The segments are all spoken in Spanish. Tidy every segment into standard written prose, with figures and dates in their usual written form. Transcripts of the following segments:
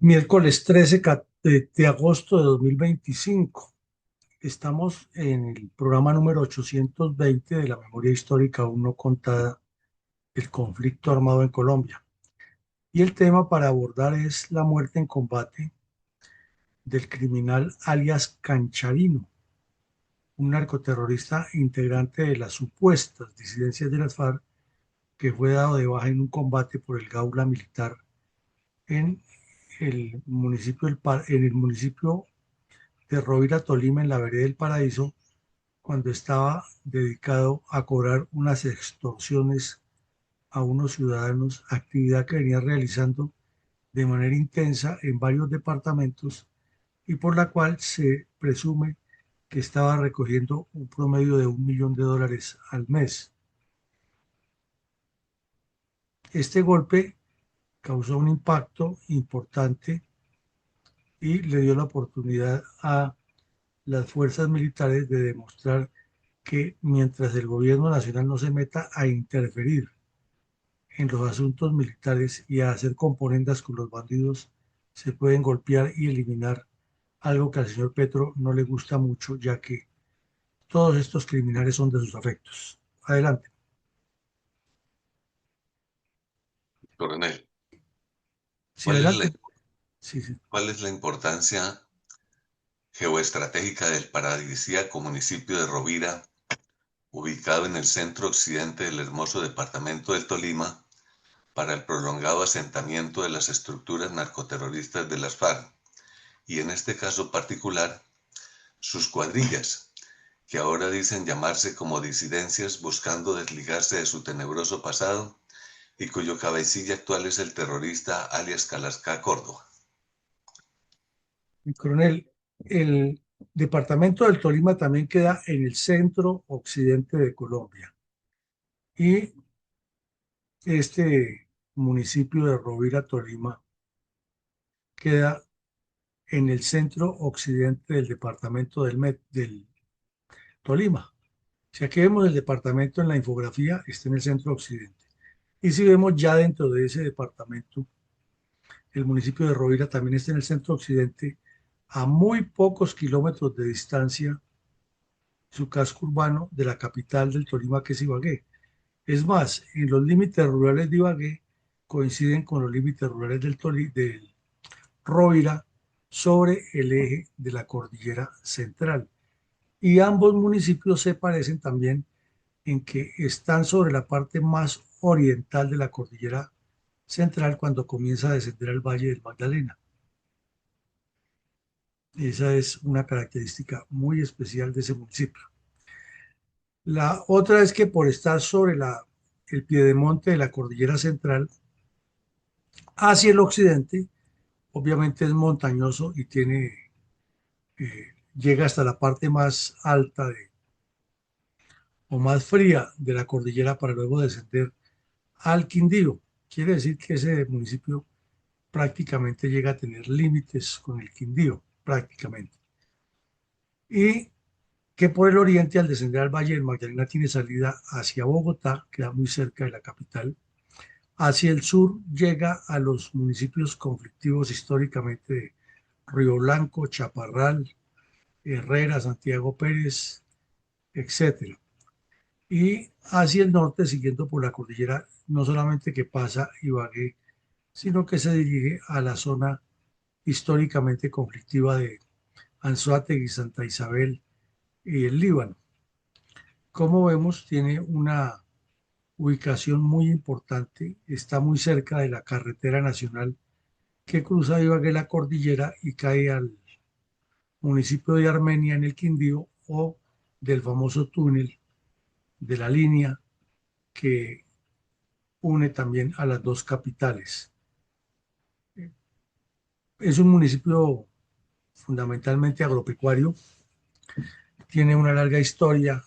Miércoles 13 de agosto de 2025. Estamos en el programa número 820 de la memoria histórica aún no contada, el conflicto armado en Colombia. Y el tema para abordar es la muerte en combate del criminal alias Cancharino, un narcoterrorista integrante de las supuestas disidencias de las FARC que fue dado de baja en un combate por el Gaula militar en en el municipio de Rovira, Tolima, en la vereda del Paraíso, cuando estaba dedicado a cobrar unas extorsiones a unos ciudadanos, actividad que venía realizando de manera intensa en varios departamentos y por la cual se presume que estaba recogiendo un promedio de $1 millón al mes. Este golpe causó un impacto importante y le dio la oportunidad a las fuerzas militares de demostrar que mientras el gobierno nacional no se meta a interferir en los asuntos militares y a hacer componendas con los bandidos, se pueden golpear y eliminar, algo que al señor Petro no le gusta mucho, ya que todos estos criminales son de sus afectos. Adelante. Coronel, Sí, ¿cuál es la, adelante. Sí, sí. cuál es la importancia geoestratégica del paradisíaco municipio de Rovira, ubicado en el centro occidente del hermoso departamento del Tolima, para el prolongado asentamiento de las estructuras narcoterroristas de las FARC, y en este caso particular, sus cuadrillas, que ahora dicen llamarse como disidencias buscando desligarse de su tenebroso pasado y cuyo cabecilla actual es el terrorista alias Calasca Córdoba? Coronel, el departamento del Tolima también queda en el centro occidente de Colombia. Y este municipio de Rovira, Tolima, queda en el centro occidente del departamento del Tolima. Si aquí vemos el departamento en la infografía, está en el centro occidente. Y si vemos ya dentro de ese departamento, el municipio de Rovira también está en el centro occidente, a muy pocos kilómetros de distancia, su casco urbano de la capital del Tolima, que es Ibagué. Es más, en los límites rurales de Ibagué coinciden con los límites rurales del Rovira sobre el eje de la cordillera central. Y ambos municipios se parecen también en que están sobre la parte más oriental de la cordillera central cuando comienza a descender al Valle del Magdalena. Esa es una característica muy especial de ese municipio. La otra es que por estar sobre el piedemonte de la cordillera central, hacia el occidente, obviamente es montañoso y llega hasta la parte más alta o más fría de la cordillera para luego descender al Quindío. Quiere decir que ese municipio prácticamente llega a tener límites con el Quindío, prácticamente. Y que por el oriente, al descender al Valle del Magdalena, tiene salida hacia Bogotá, queda muy cerca de la capital. Hacia el sur llega a los municipios conflictivos históricamente de Río Blanco, Chaparral, Herrera, Santiago Pérez, etcétera. Y hacia el norte, siguiendo por la cordillera, no solamente que pasa Ibagué, sino que se dirige a la zona históricamente conflictiva de Anzoátegui, Santa Isabel y el Líbano. Como vemos, tiene una ubicación muy importante, está muy cerca de la carretera nacional que cruza Ibagué la cordillera y cae al municipio de Armenia en el Quindío o del famoso túnel de la línea que une también a las dos capitales. Es un municipio fundamentalmente agropecuario, tiene una larga historia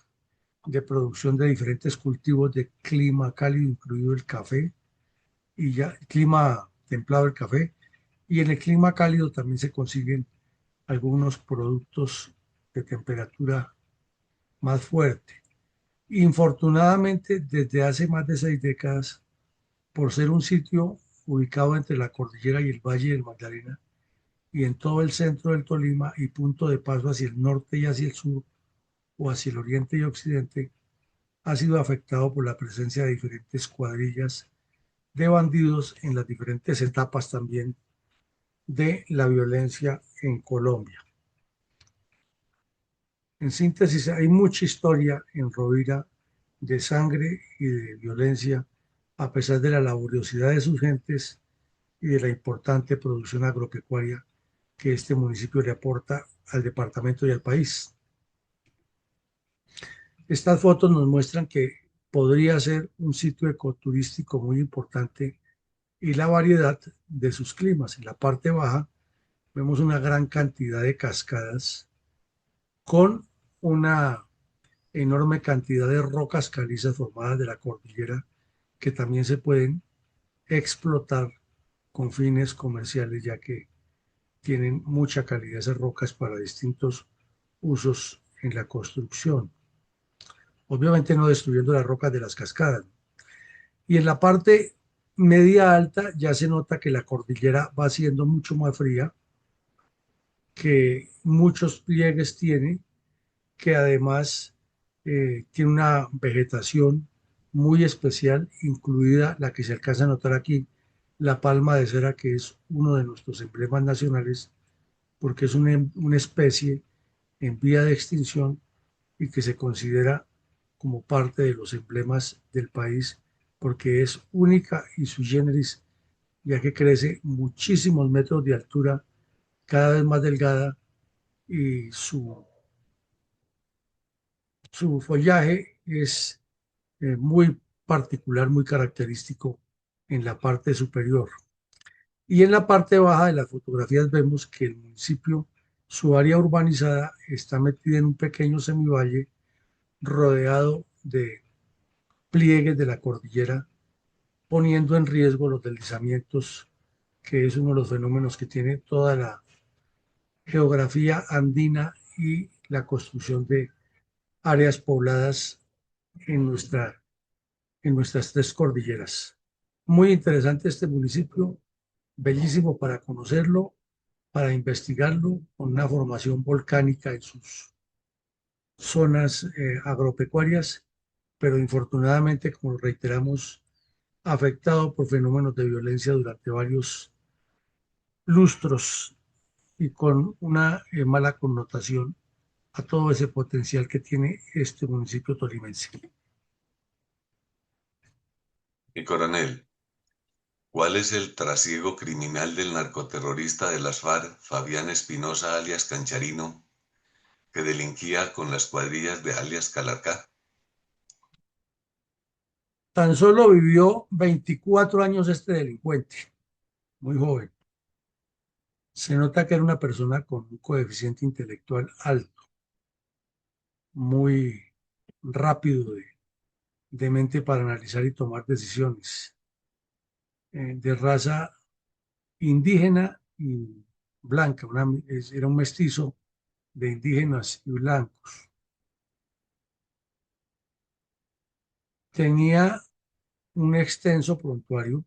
de producción de diferentes cultivos de clima cálido, incluido el café, y ya clima templado el café, y en el clima cálido también se consiguen algunos productos de temperatura más fuerte. Infortunadamente, desde hace más de 6 décadas, por ser un sitio ubicado entre la cordillera y el Valle del Magdalena, y en todo el centro del Tolima y punto de paso hacia el norte y hacia el sur o hacia el oriente y occidente, ha sido afectado por la presencia de diferentes cuadrillas de bandidos en las diferentes etapas también de la violencia en Colombia. En síntesis, hay mucha historia en Rovira de sangre y de violencia, a pesar de la laboriosidad de sus gentes y de la importante producción agropecuaria que este municipio le aporta al departamento y al país. Estas fotos nos muestran que podría ser un sitio ecoturístico muy importante y la variedad de sus climas. En la parte baja vemos una gran cantidad de cascadas con una enorme cantidad de rocas calizas formadas de la cordillera que también se pueden explotar con fines comerciales, ya que tienen mucha calidad esas rocas para distintos usos en la construcción. Obviamente no destruyendo las rocas de las cascadas. Y en la parte media alta ya se nota que la cordillera va siendo mucho más fría, que muchos pliegues tiene, que además tiene una vegetación muy especial, incluida la que se alcanza a notar aquí, la palma de cera, que es uno de nuestros emblemas nacionales, porque es una especie en vía de extinción y que se considera como parte de los emblemas del país, porque es única y sui generis, ya que crece muchísimos metros de altura, cada vez más delgada, y su follaje es muy particular, muy característico en la parte superior. Y en la parte baja de las fotografías vemos que el municipio, su área urbanizada, está metida en un pequeño semivalle rodeado de pliegues de la cordillera, poniendo en riesgo los deslizamientos, que es uno de los fenómenos que tiene toda la geografía andina y la construcción de áreas pobladas en, en nuestras tres cordilleras. Muy interesante este municipio, bellísimo para conocerlo, para investigarlo, con una formación volcánica en sus zonas agropecuarias, pero infortunadamente, como reiteramos, afectado por fenómenos de violencia durante varios lustros y con una mala connotación a todo ese potencial que tiene este municipio tolimense. Y coronel, ¿cuál es el trasiego criminal del narcoterrorista de las FARC, Fabián Espinosa, alias Cancharino, que delinquía con las cuadrillas de alias Calarcá? Tan solo vivió 24 años este delincuente, muy joven. Se nota que era una persona con un coeficiente intelectual alto, muy rápido de mente para analizar y tomar decisiones, de raza indígena y blanca, era un mestizo de indígenas y blancos. Tenía un extenso prontuario,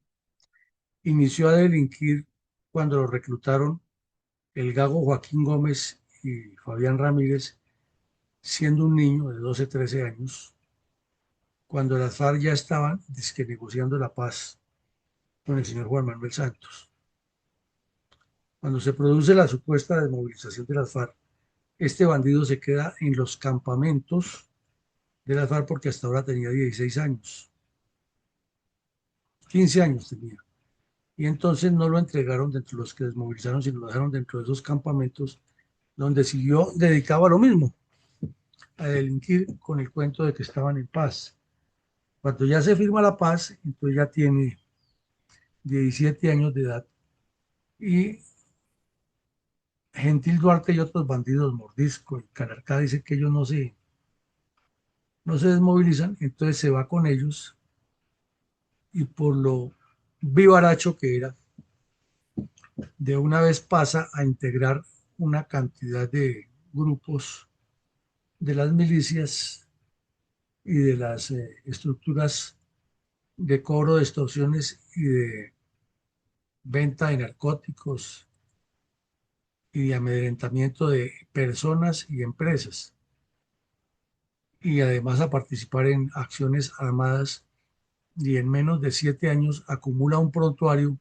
inició a delinquir cuando lo reclutaron el Gago Joaquín Gómez y Fabián Ramírez, siendo un niño de 12, 13 años, cuando las FARC ya estaban negociando la paz con el señor Juan Manuel Santos. Cuando se produce la supuesta desmovilización de las FARC, este bandido se queda en los campamentos de las FARC porque hasta ahora tenía 16 años, 15 años tenía. Y entonces no lo entregaron dentro de los que desmovilizaron, sino lo dejaron dentro de esos campamentos donde siguió dedicado a lo mismo, a delinquir con el cuento de que estaban en paz. Cuando ya se firma la paz, entonces ya tiene 17 años de edad y Gentil Duarte y otros bandidos, Mordisco y Calarcá, dicen que ellos no se desmovilizan, entonces se va con ellos y por lo vivaracho que era, de una vez pasa a integrar una cantidad de grupos de las milicias y de las estructuras de cobro de extorsiones y de venta de narcóticos y de amedrentamiento de personas y empresas, y además a participar en acciones armadas, y en menos de 7 años acumula un prontuario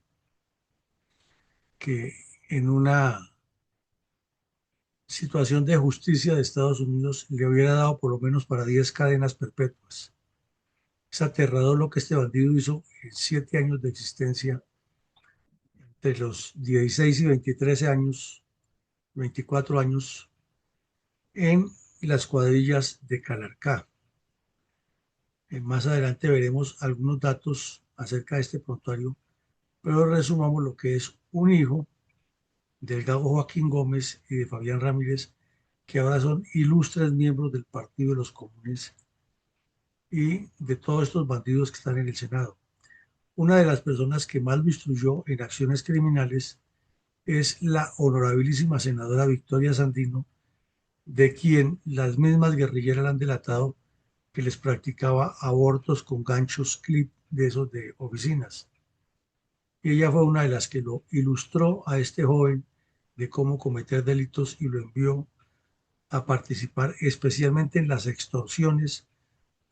que en una situación de justicia de Estados Unidos le hubiera dado por lo menos para 10 cadenas perpetuas. Es aterrador lo que este bandido hizo en 7 años de existencia, entre los 16 y 23 años, 24 años, en las cuadrillas de Calarcá. Más adelante veremos algunos datos acerca de este prontuario, pero resumamos lo que es un hijo del Gabo Joaquín Gómez y de Fabián Ramírez, que ahora son ilustres miembros del Partido de los Comunes y de todos estos bandidos que están en el Senado. Una de las personas que más lo instruyó en acciones criminales es la honorabilísima senadora Victoria Sandino, de quien las mismas guerrilleras le han delatado que les practicaba abortos con ganchos clip de esos de oficinas. Y ella fue una de las que lo ilustró a este joven de cómo cometer delitos y lo envió a participar especialmente en las extorsiones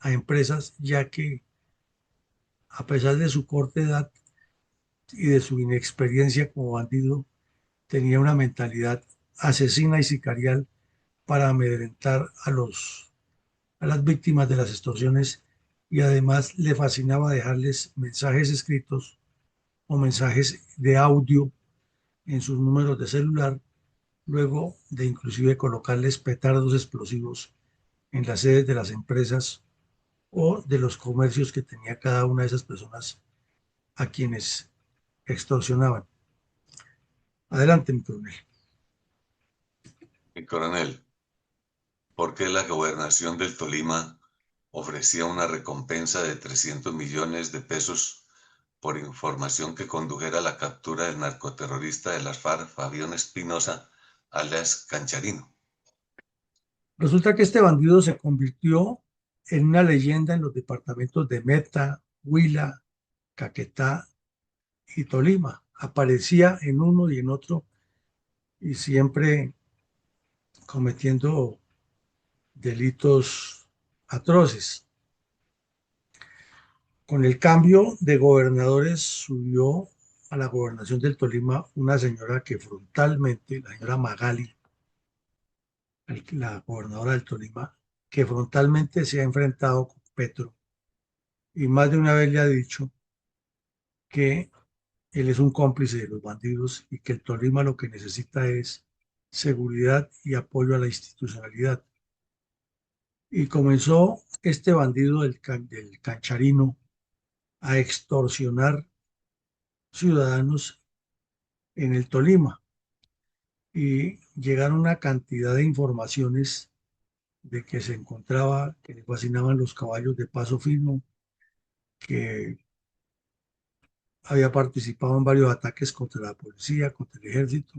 a empresas, ya que a pesar de su corta edad y de su inexperiencia como bandido, tenía una mentalidad asesina y sicarial para amedrentar a las víctimas de las extorsiones, y además le fascinaba dejarles mensajes escritos o mensajes de audio en sus números de celular, luego de inclusive colocarles petardos explosivos en las sedes de las empresas o de los comercios que tenía cada una de esas personas a quienes extorsionaban. Adelante, mi coronel. Mi coronel, ¿por qué la gobernación del Tolima ofrecía una recompensa de 300 millones de pesos por información que condujera a la captura del narcoterrorista de las FARC, Fabián Espinosa, alias Cancharino? Resulta que este bandido se convirtió en una leyenda en los departamentos de Meta, Huila, Caquetá y Tolima. Aparecía en uno y en otro y siempre cometiendo delitos atroces. Con el cambio de gobernadores subió a la gobernación del Tolima una señora que frontalmente, la señora Magali, la gobernadora del Tolima, que frontalmente se ha enfrentado con Petro y más de una vez le ha dicho que él es un cómplice de los bandidos y que el Tolima lo que necesita es seguridad y apoyo a la institucionalidad. Y comenzó este bandido del Cancharino a extorsionar ciudadanos en el Tolima, y llegaron una cantidad de informaciones de que se encontraba, que le fascinaban los caballos de paso fino, que había participado en varios ataques contra la policía, contra el ejército,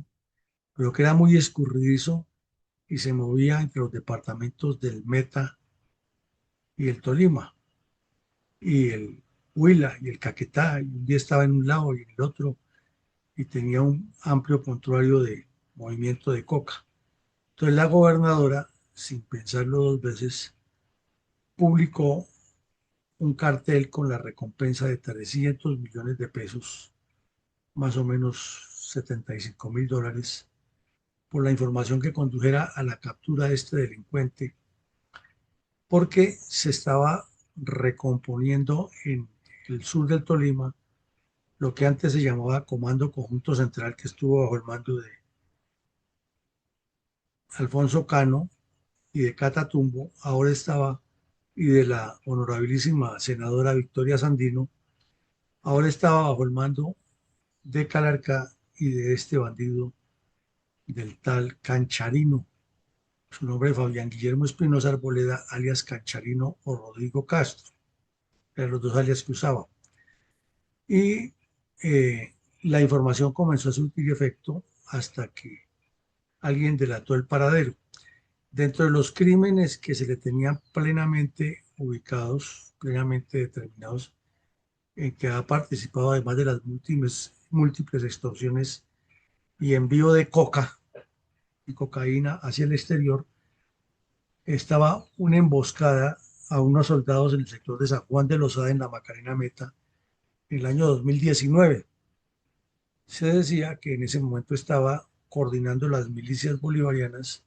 pero que era muy escurridizo y se movía entre los departamentos del Meta y el Tolima, y el Huila y el Caquetá, y un día estaba en un lado y en el otro, y tenía un amplio prontuario de movimiento de coca. Entonces la gobernadora, sin pensarlo dos veces, publicó un cartel con la recompensa de 300 millones de pesos, más o menos $75.000, por la información que condujera a la captura de este delincuente, porque se estaba recomponiendo en el sur del Tolima lo que antes se llamaba Comando Conjunto Central, que estuvo bajo el mando de Alfonso Cano y de Catatumbo, ahora estaba, y de la honorabilísima senadora Victoria Sandino, ahora estaba bajo el mando de Calarcá y de este bandido del tal Cancharino. Su nombre es Fabián Guillermo Espinosa Arboleda, alias Cancharino o Rodrigo Castro. Eran los dos alias que usaba. Y la información comenzó a surtir efecto hasta que alguien delató el paradero. Dentro de los crímenes que se le tenían plenamente ubicados, plenamente determinados, en que ha participado además de las múltiples extorsiones y envío de coca, y cocaína hacia el exterior, estaba una emboscada a unos soldados en el sector de San Juan de Lozada, en la Macarena Meta, en el año 2019. Se decía que en ese momento estaba coordinando las milicias bolivarianas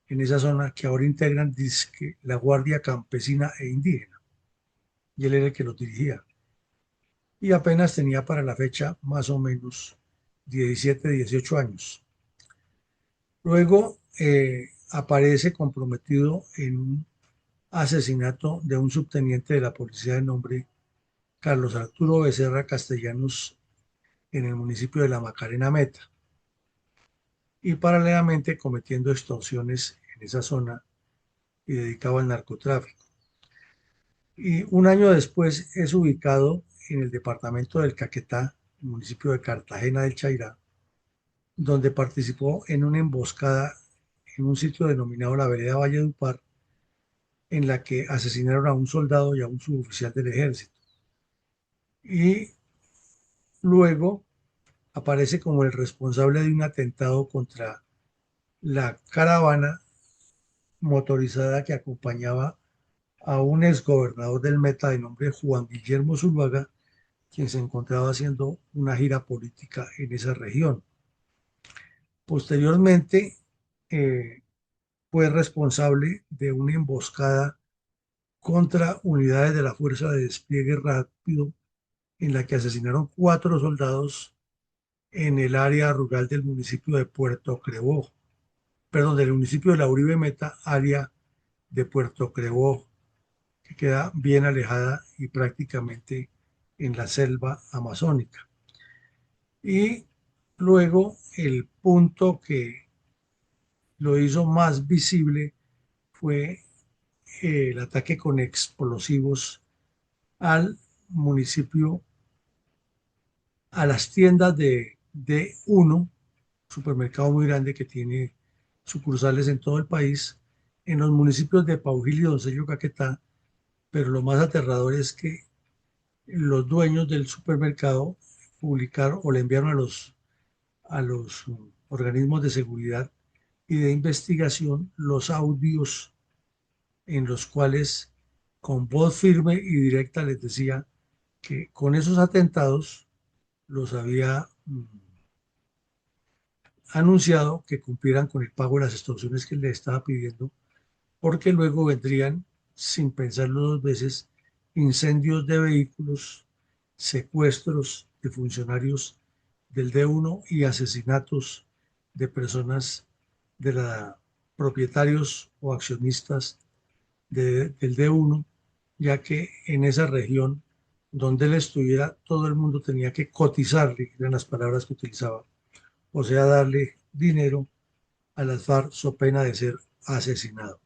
en esa zona, que ahora integran dizque, la Guardia Campesina e Indígena, y él era el que los dirigía. Y apenas tenía para la fecha más o menos 17, 18 años. Luego aparece comprometido en un asesinato de un subteniente de la policía de nombre Carlos Arturo Becerra Castellanos, en el municipio de La Macarena Meta, y paralelamente cometiendo extorsiones en esa zona y dedicado al narcotráfico. Y un año después es ubicado en el departamento del Caquetá, municipio de Cartagena del Chairá, donde participó en una emboscada en un sitio denominado la Vereda Valledupar, en la que asesinaron a un soldado y a un suboficial del ejército. Y luego aparece como el responsable de un atentado contra la caravana motorizada que acompañaba a un exgobernador del Meta de nombre Juan Guillermo Zuluaga, quien se encontraba haciendo una gira política en esa región. Posteriormente, eh, fue responsable de una emboscada contra unidades de la Fuerza de Despliegue Rápido, en la que asesinaron 4 soldados en el área rural del municipio de Puerto Crebó, perdón, del municipio de la Uribe Meta, área de Puerto Crebó, que queda bien alejada y prácticamente en la selva amazónica. Y luego el punto que lo hizo más visible fue el ataque con explosivos al municipio, a las tiendas de D1, supermercado muy grande que tiene sucursales en todo el país, en los municipios de Paujil y Doncello Caquetá, pero lo más aterrador es que los dueños del supermercado publicaron o le enviaron a los organismos de seguridad y de investigación los audios en los cuales con voz firme y directa les decía que con esos atentados los había anunciado que cumplieran con el pago de las extorsiones que le estaba pidiendo, porque luego vendrían, sin pensarlo dos veces, incendios de vehículos, secuestros de funcionarios del D1 y asesinatos de personas, de la propietarios o accionistas del D1, ya que en esa región donde él estuviera, todo el mundo tenía que cotizarle, eran las palabras que utilizaba, o sea, darle dinero a las FARC so pena de ser asesinado.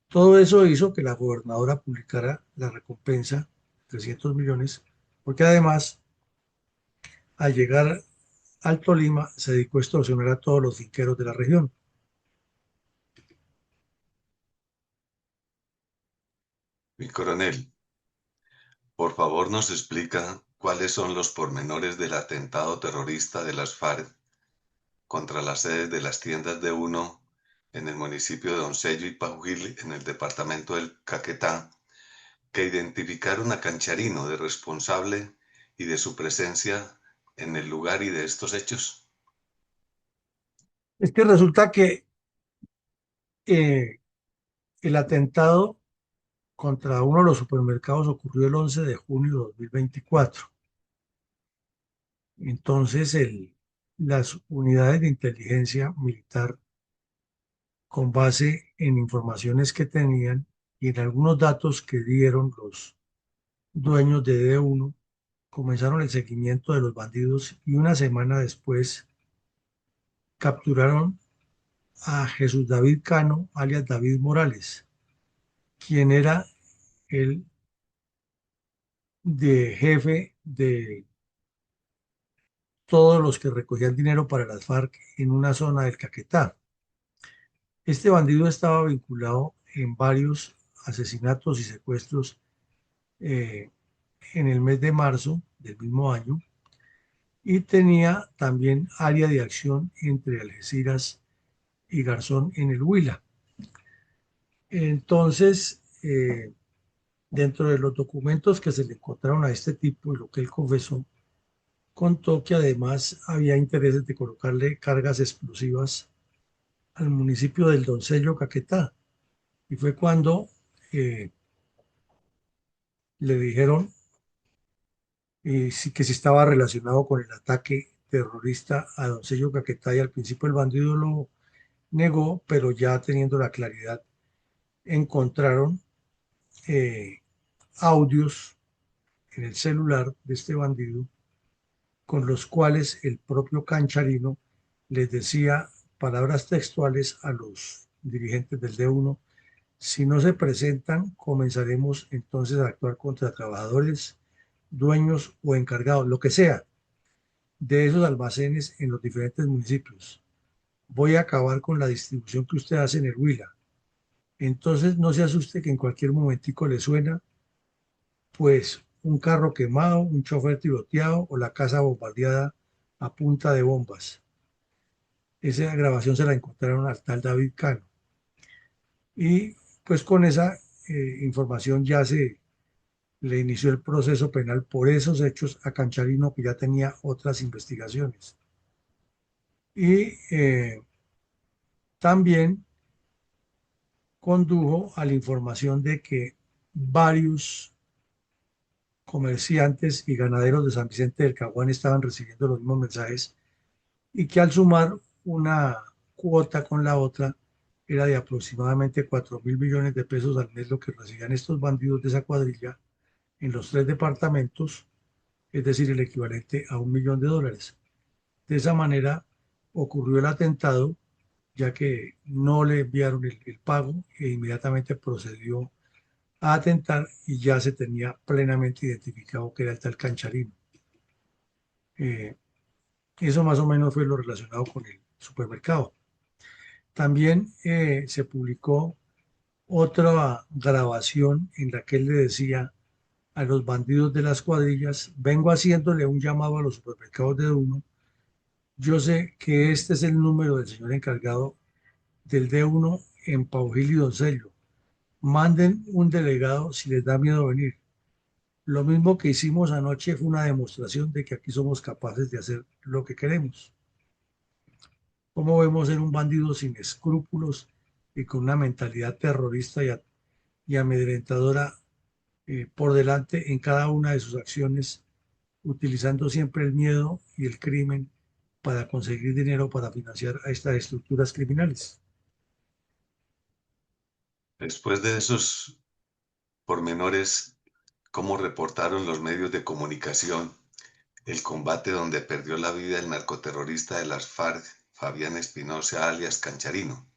Todo eso hizo que la gobernadora publicara la recompensa, 300 millones, porque además, al llegar al Tolima, se dedicó a extorsionar a todos los finqueros de la región. Mi coronel, por favor nos explica cuáles son los pormenores del atentado terrorista de las FARC contra las sedes de las tiendas de Uno en el municipio de Doncello y Paujil, en el departamento del Caquetá, que identificaron a Cancharino de responsable y de su presencia en el lugar y de estos hechos. Es que resulta que eh, el atentado contra uno de los supermercados ocurrió el 11 de junio de 2024. Entonces, las unidades de inteligencia militar, con base en informaciones que tenían y en algunos datos que dieron los dueños de D1, comenzaron el seguimiento de los bandidos y una semana después capturaron a Jesús David Cano, alias David Morales, quien era el de jefe de todos los que recogían dinero para las FARC en una zona del Caquetá. Este bandido estaba vinculado en varios asesinatos y secuestros, en el mes de marzo del mismo año, y tenía también área de acción entre Algeciras y Garzón en el Huila. Entonces, dentro de los documentos que se le encontraron a este tipo y lo que él confesó, contó que además había intereses de colocarle cargas explosivas al municipio del Doncello, Caquetá. Y fue cuando eh, le dijeron sí, que si estaba relacionado con el ataque terrorista a Doncello, Caquetá, y al principio el bandido lo negó, pero ya teniendo la claridad, encontraron eh, audios en el celular de este bandido con los cuales el propio Cancharino les decía palabras textuales a los dirigentes del D1: si no se presentan, comenzaremos entonces a actuar contra trabajadores, dueños o encargados, lo que sea, de esos almacenes en los diferentes municipios. Voy a acabar con la distribución que usted hace en el Huila. Entonces no se asuste que en cualquier momentico le suena, pues, un carro quemado, un chofer tiroteado o la casa bombardeada a punta de bombas. Esa grabación se la encontraron al tal David Cano. Y pues con esa información ya se le inició el proceso penal por esos hechos a Cancharino, que ya tenía otras investigaciones. Y también condujo a la información de que varios comerciantes y ganaderos de San Vicente del Caguán estaban recibiendo los mismos mensajes y que al sumar una cuota con la otra era de aproximadamente 4.000 millones de pesos al mes lo que recibían estos bandidos de esa cuadrilla en los tres departamentos, es decir, el equivalente a $1.000.000. De esa manera ocurrió el atentado, ya que no le enviaron el pago e inmediatamente procedió a atentar y ya se tenía plenamente identificado que era el tal Cancharino. Eh, Eso más o menos fue lo relacionado con el supermercado. También se publicó otra grabación en la que él le decía a los bandidos de las cuadrillas: vengo haciéndole un llamado a los supermercados de uno. Yo sé que este es el número del señor encargado del D1 en Paujil y Doncello. Manden un delegado si les da miedo venir. Lo mismo que hicimos anoche fue una demostración de que aquí somos capaces de hacer lo que queremos. ¿Cómo vemos ser un bandido sin escrúpulos y con una mentalidad terrorista y amedrentadora por delante en cada una de sus acciones, utilizando siempre el miedo y el crimen para conseguir dinero para financiar a estas estructuras criminales? Después de esos pormenores, ¿cómo reportaron los medios de comunicación el combate donde perdió la vida el narcoterrorista de las FARC, Fabián Espinosa, alias Cancharino,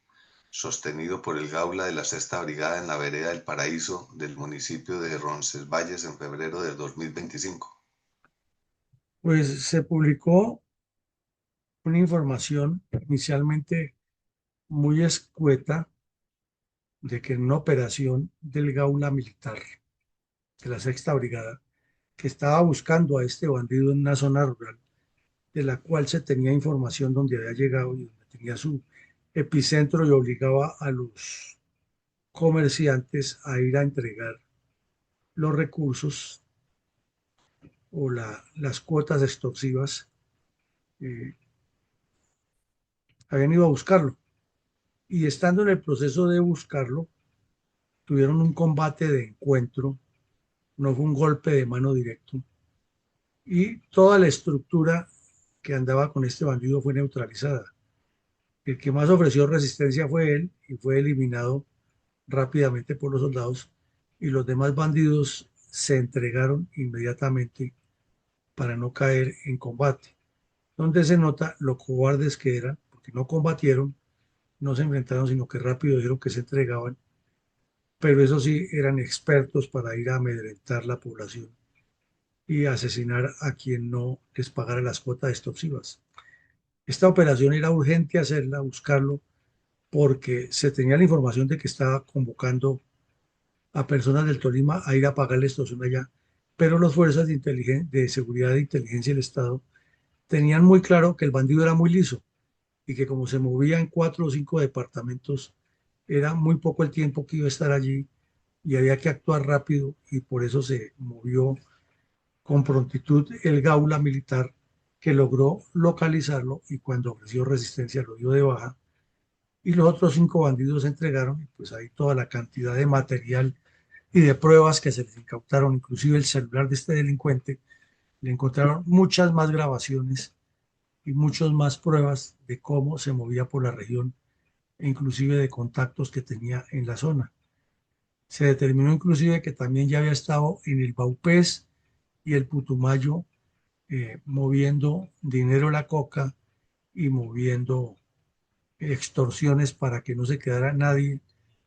sostenido por el Gaula de la Sexta Brigada en la vereda del Paraíso del municipio de Roncesvalles en febrero del 2025? Pues se publicó una información inicialmente muy escueta de que en una operación del Gaula Militar de la Sexta Brigada, que estaba buscando a este bandido en una zona rural, de la cual se tenía información donde había llegado y donde tenía su epicentro, y obligaba a los comerciantes a ir a entregar los recursos o las cuotas extorsivas. eh, Habían ido a buscarlo y estando en el proceso de buscarlo, tuvieron un combate de encuentro, no fue un golpe de mano directo, y toda la estructura que andaba con este bandido fue neutralizada. El que más ofreció resistencia fue él y fue eliminado rápidamente por los soldados, y los demás bandidos se entregaron inmediatamente para no caer en combate, donde se nota lo cobardes que eran, porque no combatieron, no se enfrentaron, sino que rápido dijeron que se entregaban, pero eso sí, eran expertos para ir a amedrentar la población y asesinar a quien no les pagara las cuotas extorsivas. Esta operación era urgente hacerla, buscarlo, porque se tenía la información de que estaba convocando a personas del Tolima a ir a pagar la extorsión allá, pero las fuerzas de seguridad e inteligencia del Estado tenían muy claro que el bandido era muy liso y que como se movía en 4 o 5 departamentos, era muy poco el tiempo que iba a estar allí y había que actuar rápido y por eso se movió con prontitud el Gaula militar que logró localizarlo y cuando ofreció resistencia lo dio de baja y los otros 5 bandidos se entregaron y pues ahí toda la cantidad de material y de pruebas que se les incautaron, inclusive el celular de este delincuente, le encontraron muchas más grabaciones y muchas más pruebas de cómo se movía por la región e inclusive de contactos que tenía en la zona. Se determinó inclusive que también ya había estado en el Baupés y el Putumayo moviendo dinero a la coca y moviendo extorsiones para que no se quedara nadie,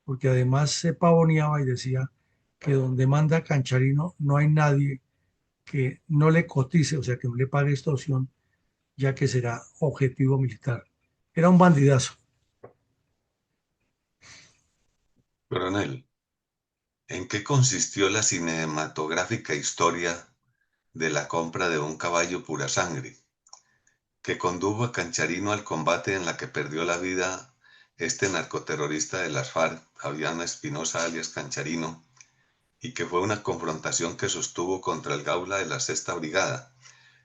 porque además se pavoneaba y decía que donde manda Cancharino no hay nadie que no le cotice, o sea, que no le pague extorsión, ya que será objetivo militar. Era un bandidazo. Coronel, ¿en qué consistió la cinematográfica historia de la compra de un caballo pura sangre, que condujo a Cancharino al combate en la que perdió la vida este narcoterrorista de las FARC, Fabián Espinosa alias Cancharino, y que fue una confrontación que sostuvo contra el Gaula de la Sexta Brigada,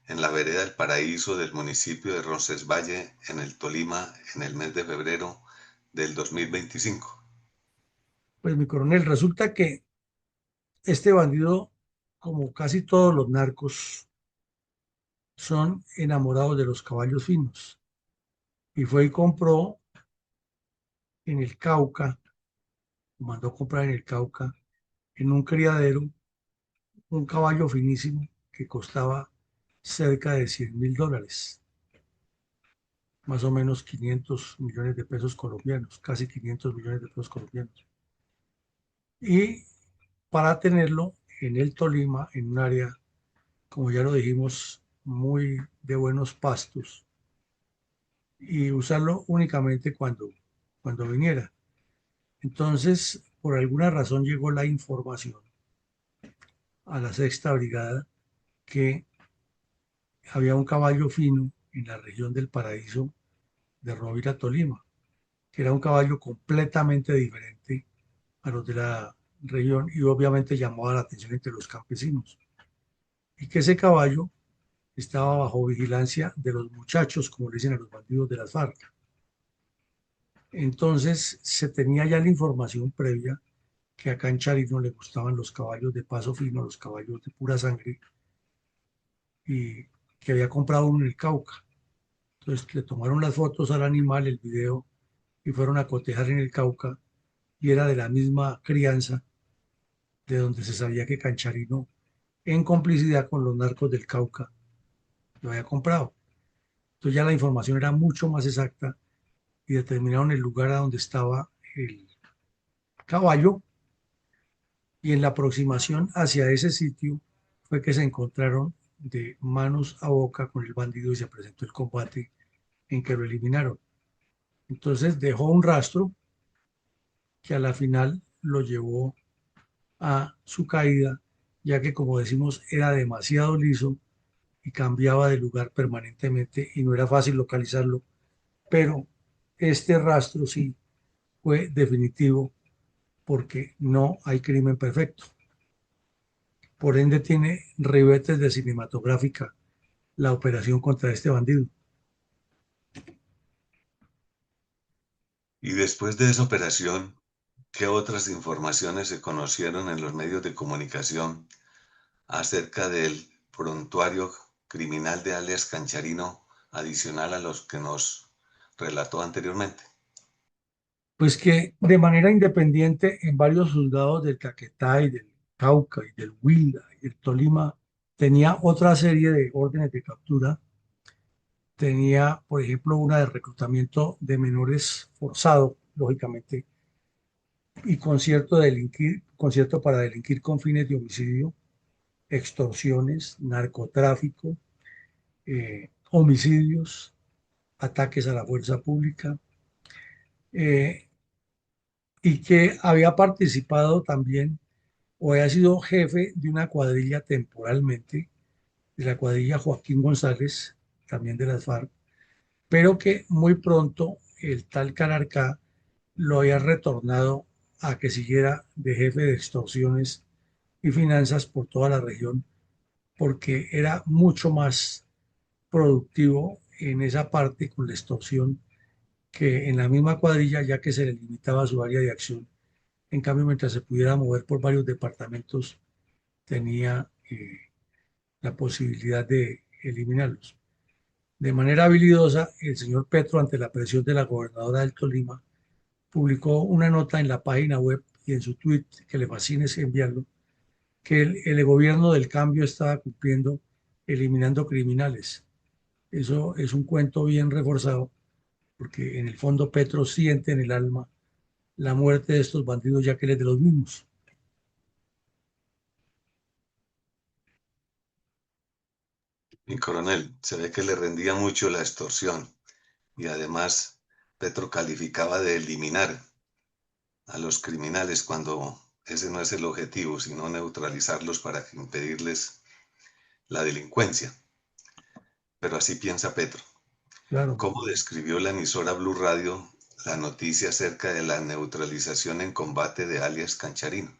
en la vereda del Paraíso del municipio de Roncesvalles, en el Tolima, en el mes de febrero del 2025? Pues mi coronel, resulta que este bandido, como casi todos los narcos, son enamorados de los caballos finos. Y fue y compró en el Cauca, mandó comprar en el Cauca, en un criadero, un caballo finísimo que costaba cerca de $100.000, más o menos 500 millones de pesos colombianos, casi 500 millones de pesos colombianos. Y para tenerlo en el Tolima, en un área, como ya lo dijimos, muy de buenos pastos, y usarlo únicamente cuando viniera. Entonces, por alguna razón llegó la información a la Sexta Brigada que había un caballo fino en la región del Paraíso de Rovira, Tolima, que era un caballo completamente diferente a los de la región y obviamente llamó la atención entre los campesinos. Y que ese caballo estaba bajo vigilancia de los muchachos, como le dicen a los bandidos de las FARC. Entonces se tenía ya la información previa que acá en Charino le gustaban los caballos de paso fino, los caballos de pura sangre, y que había comprado uno en el Cauca. Entonces le tomaron las fotos al animal, el video, y fueron a cotejar en el Cauca, y era de la misma crianza de donde se sabía que Cancharino, en complicidad con los narcos del Cauca, lo había comprado. Entonces ya la información era mucho más exacta y determinaron el lugar a donde estaba el caballo y en la aproximación hacia ese sitio fue que se encontraron de manos a boca con el bandido y se presentó el combate en que lo eliminaron. Entonces dejó un rastro que a la final lo llevó a su caída, ya que como decimos era demasiado liso y cambiaba de lugar permanentemente y no era fácil localizarlo, pero este rastro sí fue definitivo porque no hay crimen perfecto. Por ende tiene ribetes de cinematográfica la operación contra este bandido. Y después de esa operación, ¿qué otras informaciones se conocieron en los medios de comunicación acerca del prontuario criminal de alias Cancharino, adicional a los que nos relató anteriormente? Pues que de manera independiente en varios juzgados del Caquetá y del Cauca y del Huila y del Tolima tenía otra serie de órdenes de captura. Tenía, por ejemplo, una de reclutamiento de menores forzado, lógicamente, y concierto para delinquir con fines de homicidio, extorsiones, narcotráfico, homicidios, ataques a la fuerza pública, eh, y que había participado también o había sido jefe de una cuadrilla temporalmente, de la cuadrilla Joaquín González, también de las FARC, pero que muy pronto el tal Calarcá lo había retornado a que siguiera de jefe de extorsiones y finanzas por toda la región, porque era mucho más productivo en esa parte con la extorsión que en la misma cuadrilla, ya que se le limitaba su área de acción. En cambio, mientras se pudiera mover por varios departamentos, tenía la posibilidad de eliminarlos. De manera habilidosa, el señor Petro, ante la presión de la gobernadora del Tolima, publicó una nota en la página web y en su tweet, que le fascina enviarlo, que el gobierno del cambio estaba cumpliendo eliminando criminales. Eso es un cuento bien reforzado, porque en el fondo Petro siente en el alma la muerte de estos bandidos, ya que él es de los mismos. Mi coronel, se ve que le rendía mucho la extorsión y además Petro calificaba de eliminar a los criminales cuando ese no es el objetivo, sino neutralizarlos para impedirles la delincuencia. Pero así piensa Petro. Claro. ¿Cómo describió la emisora Blue Radio la noticia acerca de la neutralización en combate de alias Cancharino?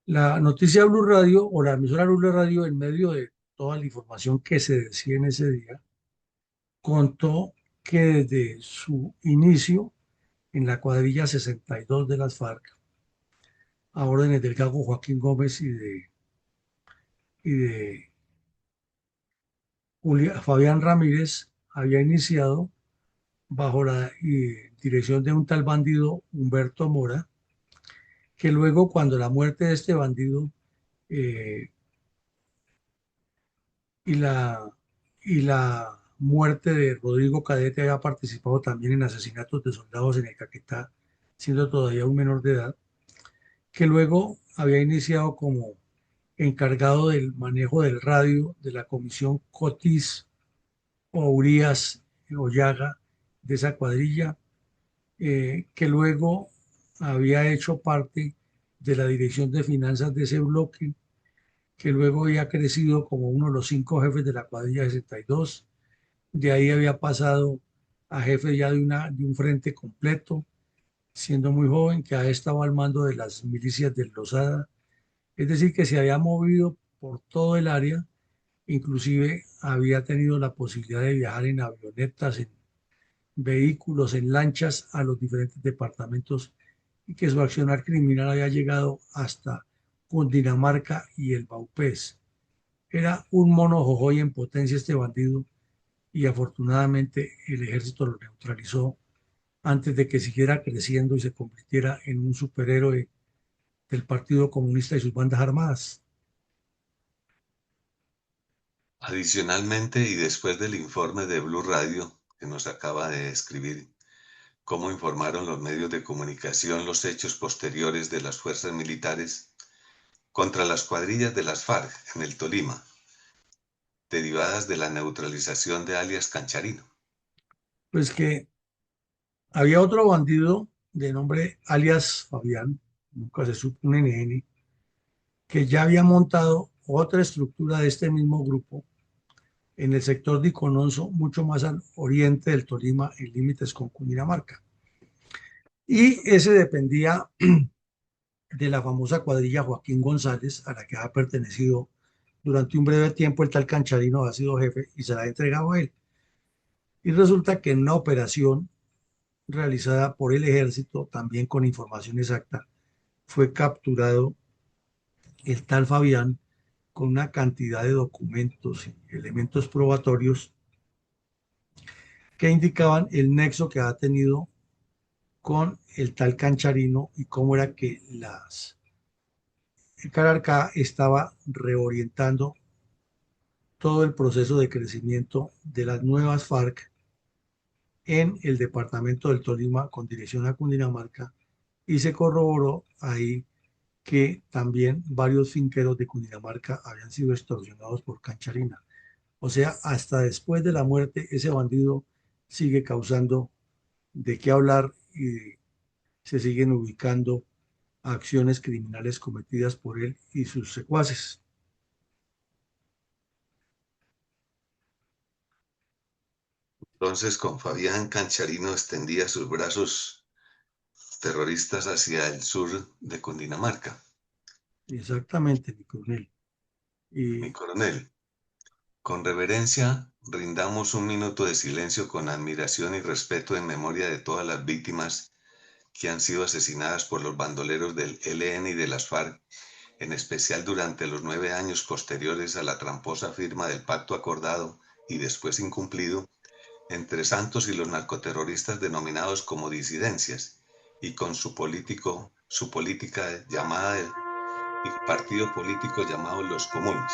La noticia Blue Radio o la emisora Blue Radio, en medio de toda la información que se decía en ese día, contó que desde su inicio en la cuadrilla 62 de las FARC, a órdenes del Gago Joaquín Gómez y de Fabián Ramírez, había iniciado bajo la dirección de un tal bandido Humberto Mora, que luego, cuando la muerte de este bandido eh, y la muerte de Rodrigo Cadete, había participado también en asesinatos de soldados en el Caquetá, siendo todavía un menor de edad, que luego había iniciado como encargado del manejo del radio de la comisión Cotis o Urias o Llaga de esa cuadrilla, que luego había hecho parte de la dirección de finanzas de ese bloque, que luego había crecido como uno de los 5 jefes de la cuadrilla 62. De ahí había pasado a jefe ya de un frente completo, siendo muy joven, que ha estado al mando de las milicias del Lozada. Es decir, que se había movido por todo el área, inclusive había tenido la posibilidad de viajar en avionetas, en vehículos, en lanchas a los diferentes departamentos, y que su accionar criminal había llegado hasta Cundinamarca y el Baupés. Era un mono jojoy en potencia este bandido, y afortunadamente el ejército lo neutralizó antes de que siguiera creciendo y se convirtiera en un superhéroe del Partido Comunista y sus bandas armadas. Adicionalmente, y después del informe de Blue Radio que nos acaba de escribir, cómo informaron los medios de comunicación los hechos posteriores de las fuerzas militares contra las cuadrillas de las FARC en el Tolima, derivadas de la neutralización de alias Cancharino. Pues que había otro bandido de nombre alias Fabián, nunca se supo un NN, que ya había montado otra estructura de este mismo grupo en el sector de Icononso, mucho más al oriente del Tolima, en límites con Cundinamarca. Y ese dependía de la famosa cuadrilla Joaquín González, a la que ha pertenecido durante un breve tiempo el tal Cancharino, ha sido jefe y se la ha entregado a él. Y resulta que en una operación realizada por el ejército, también con información exacta, fue capturado el tal Fabián con una cantidad de documentos y elementos probatorios que indicaban el nexo que ha tenido con el tal Cancharino y cómo era que el Calarcá estaba reorientando todo el proceso de crecimiento de las nuevas FARC en el departamento del Tolima con dirección a Cundinamarca, y se corroboró ahí que también varios finqueros de Cundinamarca habían sido extorsionados por Cancharina. O sea, hasta después de la muerte, ese bandido sigue causando de qué hablar y se siguen ubicando acciones criminales cometidas por él y sus secuaces. Entonces, con Fabián Cancharino extendía sus brazos terroristas hacia el sur de Cundinamarca. Exactamente, mi coronel. Mi Y coronel, con reverencia, rindamos un minuto de silencio con admiración y respeto en memoria de todas las víctimas que han sido asesinadas por los bandoleros del ELN y de las FARC, en especial durante los 9 años posteriores a la tramposa firma del pacto acordado y después incumplido entre Santos y los narcoterroristas denominados como disidencias, y con su política llamada y partido político llamado los comunes.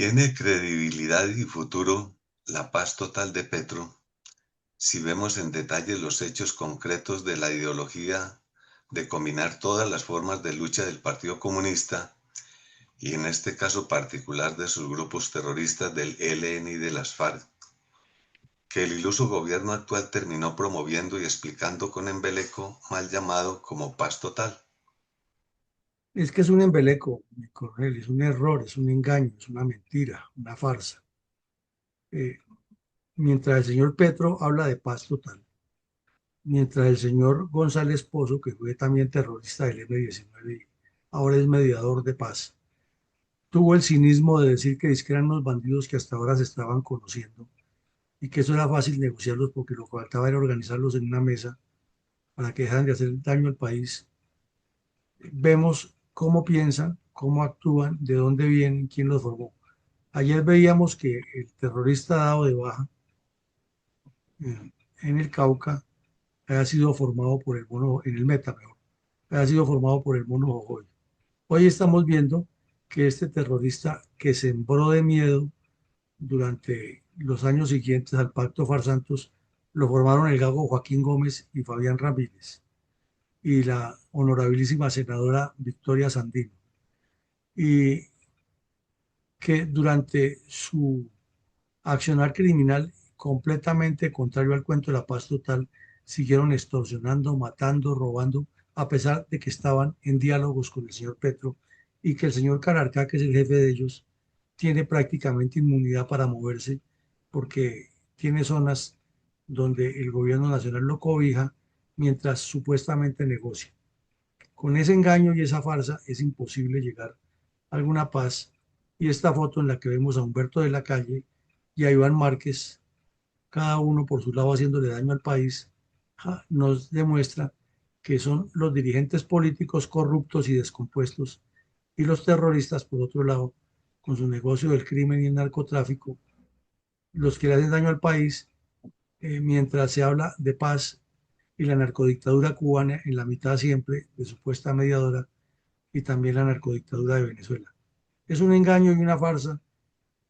¿Tiene credibilidad y futuro la paz total de Petro si vemos en detalle los hechos concretos de la ideología de combinar todas las formas de lucha del Partido Comunista y en este caso particular de sus grupos terroristas del ELN y de las FARC, que el iluso gobierno actual terminó promoviendo y explicando con embeleco mal llamado como paz total? es que es un embeleco, mi coronel, es un error, es un engaño, es una mentira, una farsa. Eh, Mientras el señor Petro habla de paz total, mientras el señor González Pozo, que fue también terrorista del M-19 y ahora es mediador de paz, tuvo el cinismo de decir que eran unos bandidos que hasta ahora se estaban conociendo y que eso era fácil negociarlos porque lo que faltaba era organizarlos en una mesa para que dejaran de hacer daño al país. Vemos cómo piensan, cómo actúan, de dónde vienen, quién los formó. Ayer veíamos que el terrorista dado de baja en el Cauca había sido formado por el mono, en el Meta, mejor, había sido formado por el mono Jojoy. Hoy estamos viendo que este terrorista que sembró de miedo durante los años siguientes al pacto Farsantos lo formaron el gago Joaquín Gómez y Fabián Ramírez y la honorabilísima senadora Victoria Sandino. Y que durante su accionar criminal completamente contrario al cuento de la paz total, siguieron extorsionando, matando, robando, a pesar de que estaban en diálogos con el señor Petro y que el señor Cararca, que es el jefe de ellos, tiene prácticamente inmunidad para moverse porque tiene zonas donde el gobierno nacional lo cobija mientras supuestamente negocia. Con ese engaño y esa farsa es imposible llegar a alguna paz. Y esta foto en la que vemos a Humberto de la Calle y a Iván Márquez, cada uno por su lado haciéndole daño al país, nos demuestra que son los dirigentes políticos corruptos y descompuestos y los terroristas, por otro lado, con su negocio del crimen y el narcotráfico, los que le hacen daño al país, mientras se habla de paz y la narcodictadura cubana en la mitad siempre de supuesta mediadora y también la narcodictadura de Venezuela. Es un engaño y una farsa,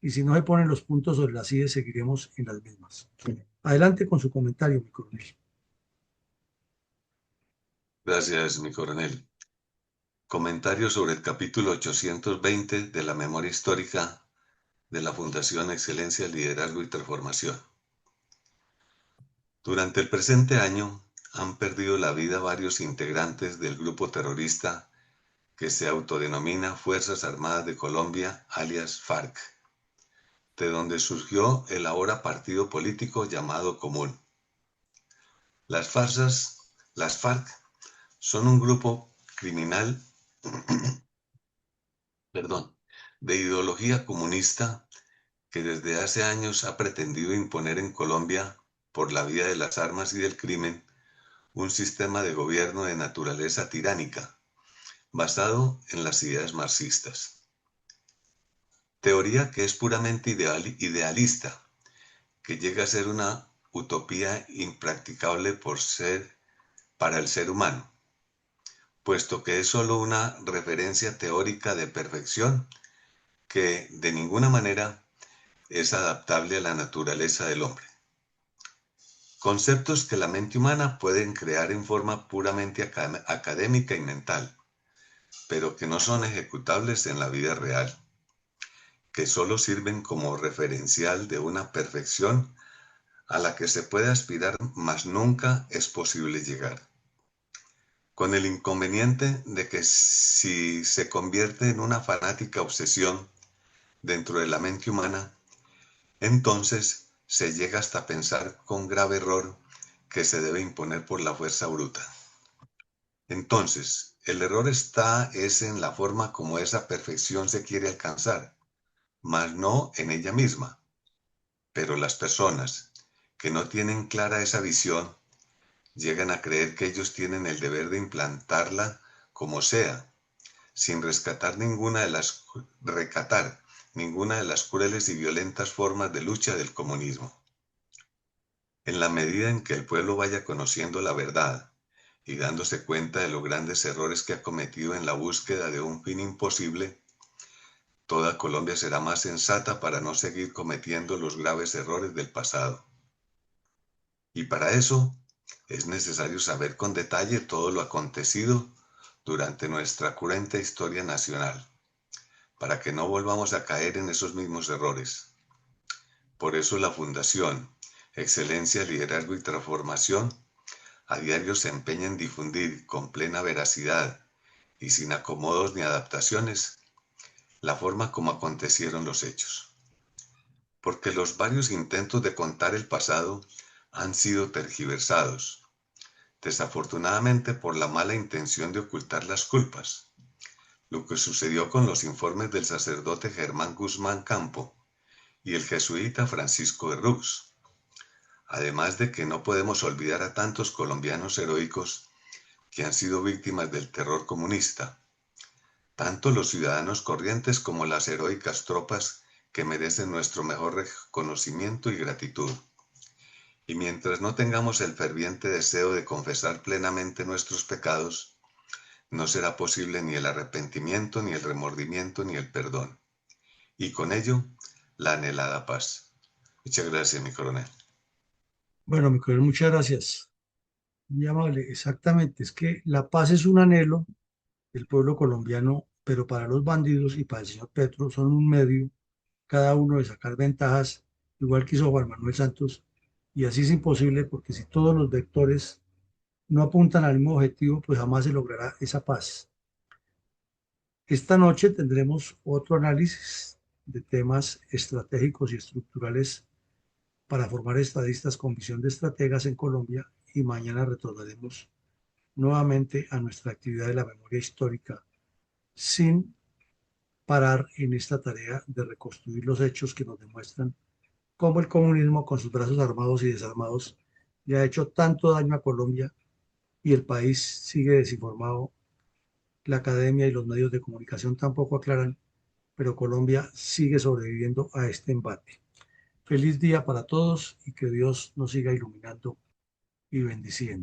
y si no se ponen los puntos sobre las IES, seguiremos en las mismas. Adelante con su comentario, mi coronel. Gracias, mi coronel. Comentario sobre el capítulo 820 de la Memoria Histórica de la Fundación Excelencia, Liderazgo y Transformación. Durante el presente año han perdido la vida varios integrantes del grupo terrorista que se autodenomina Fuerzas Armadas de Colombia, alias FARC, de donde surgió el ahora partido político llamado Común. Las FARC son un grupo criminal, de ideología comunista que desde hace años ha pretendido imponer en Colombia, por la vía de las armas y del crimen, un sistema de gobierno de naturaleza tiránica, basado en las ideas marxistas. Teoría que es puramente idealista, que llega a ser una utopía impracticable para el ser humano, puesto que es solo una referencia teórica de perfección que de ninguna manera es adaptable a la naturaleza del hombre. Conceptos que la mente humana pueden crear en forma puramente académica y mental, pero que no son ejecutables en la vida real, que solo sirven como referencial de una perfección a la que se puede aspirar, mas nunca es posible llegar. Con el inconveniente de que si se convierte en una fanática obsesión dentro de la mente humana, entonces se llega hasta pensar con grave error que se debe imponer por la fuerza bruta. Entonces, el error es en la forma como esa perfección se quiere alcanzar, mas no en ella misma. Pero las personas que no tienen clara esa visión llegan a creer que ellos tienen el deber de implantarla como sea, sin recatar ninguna de las crueles y violentas formas de lucha del comunismo. En la medida en que el pueblo vaya conociendo la verdad y dándose cuenta de los grandes errores que ha cometido en la búsqueda de un fin imposible, toda Colombia será más sensata para no seguir cometiendo los graves errores del pasado. Y para eso es necesario saber con detalle todo lo acontecido durante nuestra cruenta historia nacional, para que no volvamos a caer en esos mismos errores. Por eso la Fundación Excelencia, Liderazgo y Transformación a diario se empeña en difundir con plena veracidad y sin acomodos ni adaptaciones la forma como acontecieron los hechos. Porque los varios intentos de contar el pasado han sido tergiversados, desafortunadamente por la mala intención de ocultar las culpas, lo que sucedió con los informes del sacerdote Germán Guzmán Campo y el jesuita Francisco de Rux, además de que no podemos olvidar a tantos colombianos heroicos que han sido víctimas del terror comunista, tanto los ciudadanos corrientes como las heroicas tropas que merecen nuestro mejor reconocimiento y gratitud. Y mientras no tengamos el ferviente deseo de confesar plenamente nuestros pecados, no será posible ni el arrepentimiento, ni el remordimiento, ni el perdón. Y con ello, la anhelada paz. Muchas gracias, mi coronel. Bueno, mi coronel, muchas gracias. Muy amable, exactamente. Es que la paz es un anhelo del pueblo colombiano, pero para los bandidos y para el señor Petro son un medio, cada uno de sacar ventajas, igual que hizo Juan Manuel Santos. Y así es imposible porque si todos los vectores no apuntan al mismo objetivo, pues jamás se logrará esa paz. Esta noche tendremos otro análisis de temas estratégicos y estructurales para formar estadistas con visión de estrategas en Colombia y mañana retornaremos nuevamente a nuestra actividad de la memoria histórica sin parar en esta tarea de reconstruir los hechos que nos demuestran cómo el comunismo con sus brazos armados y desarmados le ha hecho tanto daño a Colombia y el país sigue desinformado. La academia y los medios de comunicación tampoco aclaran, pero Colombia sigue sobreviviendo a este embate. Feliz día para todos y que Dios nos siga iluminando y bendiciendo.